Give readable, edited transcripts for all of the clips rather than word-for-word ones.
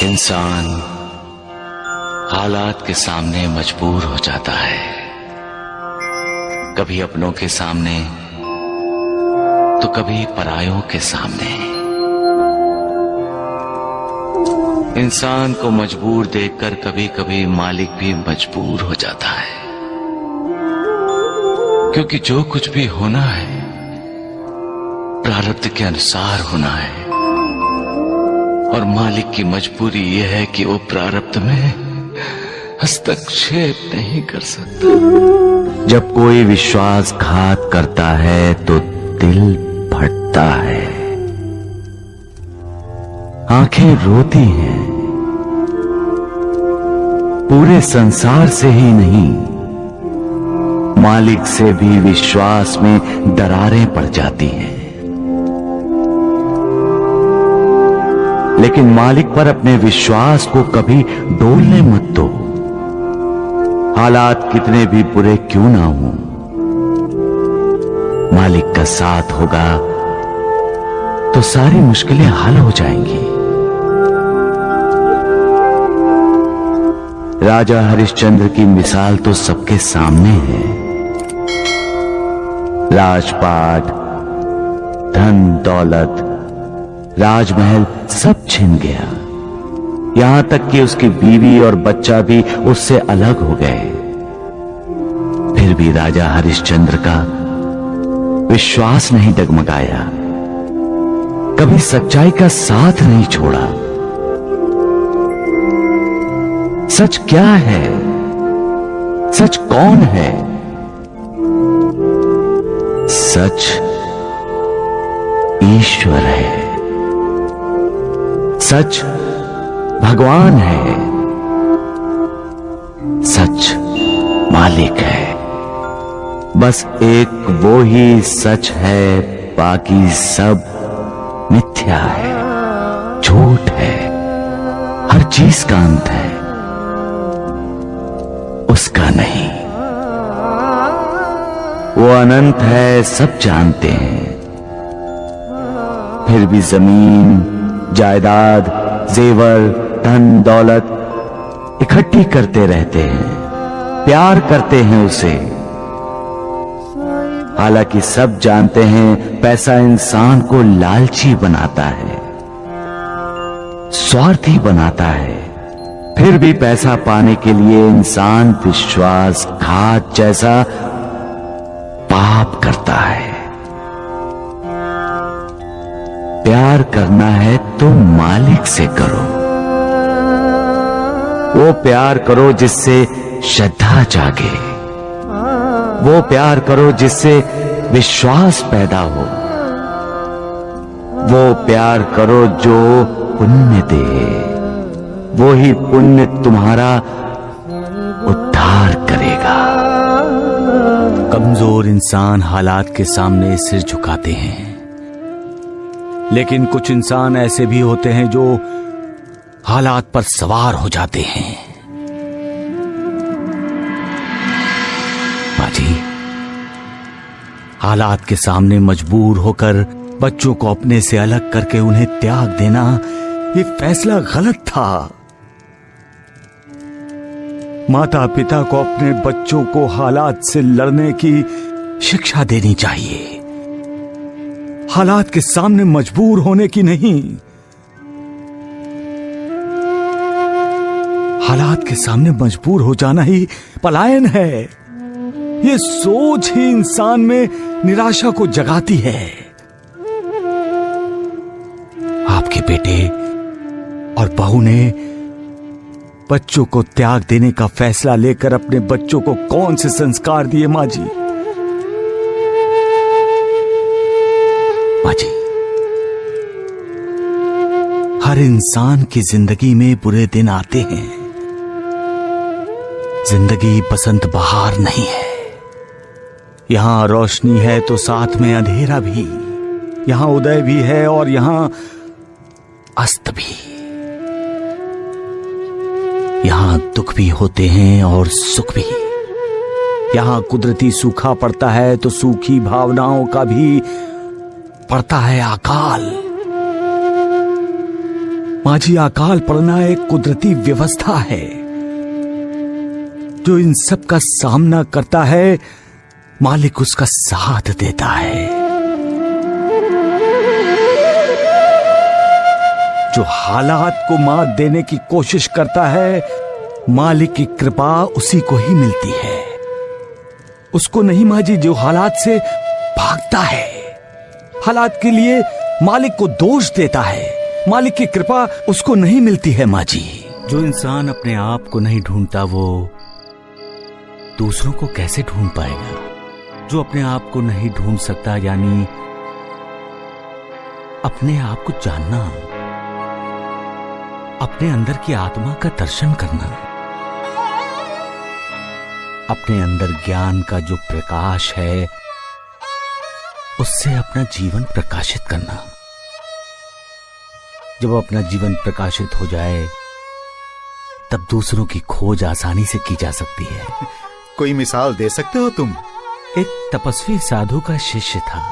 इंसान हालात के सामने मजबूर हो जाता है, कभी अपनों के सामने तो कभी परायों के सामने। इंसान को मजबूर देखकर कभी कभी मालिक भी मजबूर हो जाता है, क्योंकि जो कुछ भी होना है प्रारब्ध के अनुसार होना है, और मालिक की मजबूरी यह है कि वो प्रारब्ध में हस्तक्षेप नहीं कर सकता। जब कोई विश्वासघात करता है तो दिल फटता है, आंखें रोती हैं। पूरे संसार से ही नहीं, मालिक से भी विश्वास में दरारें पड़ जाती हैं। लेकिन मालिक पर अपने विश्वास को कभी डोलने मत दो। हालात कितने भी बुरे क्यों ना हों, मालिक का साथ होगा तो सारी मुश्किलें हल हो जाएंगी। राजा हरिश्चंद्र की मिसाल तो सबके सामने है। राजपाट, धन दौलत, राजमहल सब छिन गया। यहां तक कि उसकी बीवी और बच्चा भी उससे अलग हो गए। फिर भी राजा हरिश्चंद्र का विश्वास नहीं डगमगाया, कभी सच्चाई का साथ नहीं छोड़ा। सच क्या है? सच कौन है? सच ईश्वर है, सच भगवान है, सच मालिक है। बस एक वो ही सच है, बाकी सब मिथ्या है, झूठ है। हर चीज का अंत है, उसका नहीं। वो अनंत है, सब जानते हैं। फिर भी जमीन, जायदाद, जेवर, धन दौलत इकट्ठी करते रहते हैं, प्यार करते हैं उसे। हालांकि सब जानते हैं पैसा इंसान को लालची बनाता है, स्वार्थी बनाता है। फिर भी पैसा पाने के लिए इंसान विश्वासघात जैसा पाप करता है। प्यार करना है तो मालिक से करो। वो प्यार करो जिससे श्रद्धा जागे, वो प्यार करो जिससे विश्वास पैदा हो, वो प्यार करो जो पुण्य दे। वो ही पुण्य तुम्हारा उद्धार करेगा। कमजोर इंसान हालात के सामने सिर झुकाते हैं, लेकिन कुछ इंसान ऐसे भी होते हैं जो हालात पर सवार हो जाते हैं। बाजी, हालात के सामने मजबूर होकर बच्चों को अपने से अलग करके उन्हें त्याग देना, ये फैसला गलत था। माता पिता को अपने बच्चों को हालात से लड़ने की शिक्षा देनी चाहिए, हालात के सामने मजबूर होने की नहीं। हालात के सामने मजबूर हो जाना ही पलायन है। ये सोच ही इंसान में निराशा को जगाती है। आपके बेटे और बहू ने बच्चों को त्याग देने का फैसला लेकर अपने बच्चों को कौन से संस्कार दिए मां जी? मां जी, हर इंसान की जिंदगी में बुरे दिन आते हैं। जिंदगी बसंत बहार नहीं है। यहां रोशनी है तो साथ में अंधेरा भी, यहां उदय भी है और यहां अस्त भी। यहां दुख भी होते हैं और सुख भी। यहां कुदरती सूखा पड़ता है तो सूखी भावनाओं का भी पड़ता है अकाल। माँ जी, अकाल पड़ना एक कुदरती व्यवस्था है जो इन सब का सामना करता है, मालिक उसका साथ देता है। जो हालात को मात देने की कोशिश करता है, मालिक की कृपा उसी को ही मिलती है। उसको नहीं माँ जी जो हालात से भागता है, हालात के लिए मालिक को दोष देता है। मालिक की कृपा उसको नहीं मिलती है माँ जी। जो इंसान अपने आप को नहीं ढूंढता वो दूसरों को कैसे ढूंढ पाएगा? जो अपने आप को नहीं ढूंढ सकता, यानी अपने आप को जानना, अपने अंदर की आत्मा का दर्शन करना, अपने अंदर ज्ञान का जो प्रकाश है उससे अपना जीवन प्रकाशित करना। जब अपना जीवन प्रकाशित हो जाए तब दूसरों की खोज आसानी से की जा सकती है। कोई मिसाल दे सकते हो तुम? एक तपस्वी साधु का शिष्य था।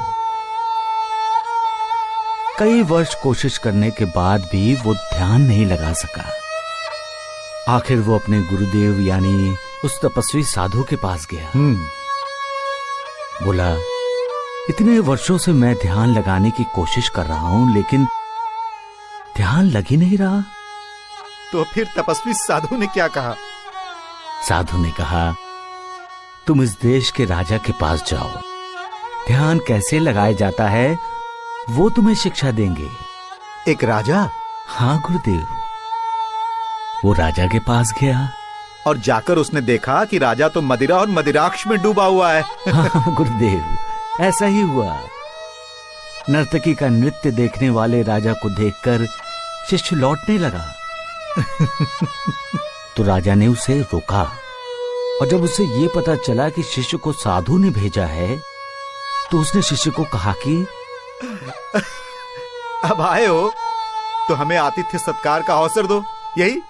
कई वर्ष कोशिश करने के बाद भी वो ध्यान नहीं लगा सका। आखिर वो अपने गुरुदेव यानी उस तपस्वी साधु के पास गया। बोला, इतने वर्षों से मैं ध्यान लगाने की कोशिश कर रहा हूं, लेकिन ध्यान लग ही नहीं रहा। तो फिर तपस्वी साधु ने क्या कहा? साधु ने कहा, तुम इस देश के राजा के पास जाओ, ध्यान कैसे लगाया जाता है वो तुम्हें शिक्षा देंगे। एक राजा? हाँ गुरुदेव। वो राजा के पास गया और जाकर उसने देखा कि राजा तो मदिरा और मदिराक्ष में डूबा हुआ है। हाँ गुरुदेव, ऐसा ही हुआ। नर्तकी का नृत्य देखने वाले राजा को देखकर शिष्य लौटने लगा। तो राजा ने उसे रोका, और जब उसे ये पता चला कि शिष्य को साधु ने भेजा है, तो उसने शिष्य को कहा कि अब आए हो तो हमें आतिथ्य सत्कार का अवसर दो, यही?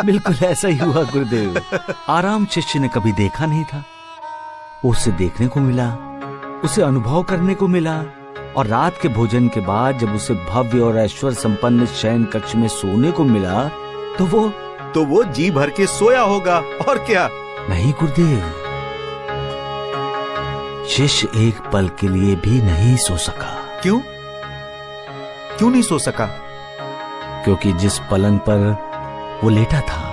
बिल्कुल ऐसा ही हुआ गुरुदेव। आराम शिष्य ने कभी देखा नहीं था, उसे देखने को मिला, उसे अनुभव करने को मिला। और रात के भोजन के बाद जब उसे भव्य और ऐश्वर्य संपन्न शयन कक्ष में सोने को मिला, तो वो जी भर के सोया होगा, और क्या? नहीं गुरुदेव, शिष्य एक पल के लिए भी नहीं सो सका। क्यों? क्यों नहीं सो सका? क्योंकि जिस पलंग पर वो लेटा था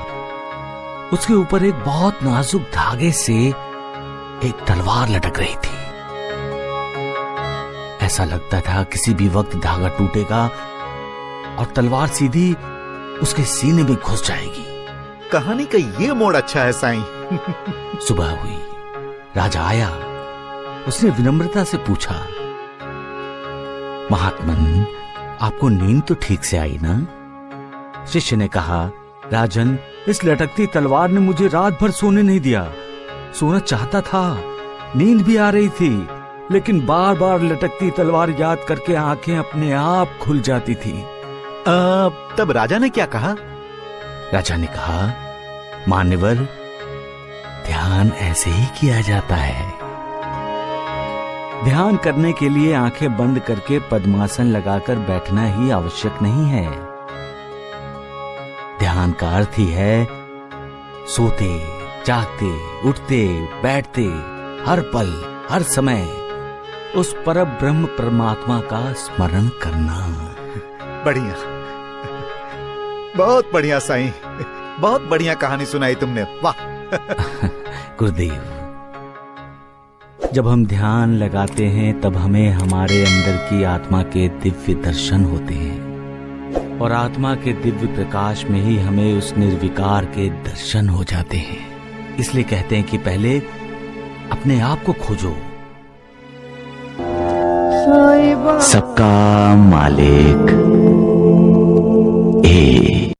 उसके ऊपर एक बहुत नाजुक धागे से एक तलवार लटक रही थी। ऐसा लगता था किसी भी वक्त धागा टूटेगा और तलवार सीधी उसके सीने में घुस जाएगी। कहानी का ये मोड़ अच्छा है साईं। सुबह हुई, राजा आया। उसने विनम्रता से पूछा, महात्मन, आपको नींद तो ठीक से आई ना? शिष्य ने कहा, राजन, इस लटकती तलवार ने मुझे रात भर सोने नहीं दिया। सोना चाहता था, नींद भी आ रही थी, लेकिन बार बार लटकती तलवार याद करके आंखें अपने आप खुल जाती थी। तब राजा ने क्या कहा? राजा ने कहा, मान्यवर, ध्यान ऐसे ही किया जाता है। ध्यान करने के लिए आंखें बंद करके पद्मासन लगाकर बैठना ही आवश्यक नहीं है। ध्यान का अर्थ ही है सोते, जागते, उठते, बैठते, हर पल, हर समय उस परम ब्रह्म परमात्मा का स्मरण करना। बढ़िया, बहुत बढ़िया साईं, बहुत बढ़िया कहानी सुनाई तुमने, वाह। गुरुदेव, जब हम ध्यान लगाते हैं तब हमें हमारे अंदर की आत्मा के दिव्य दर्शन होते हैं, और आत्मा के दिव्य प्रकाश में ही हमें उस निर्विकार के दर्शन हो जाते हैं। इसलिए कहते हैं कि पहले अपने आप को खोजो। सबका मालिक एक।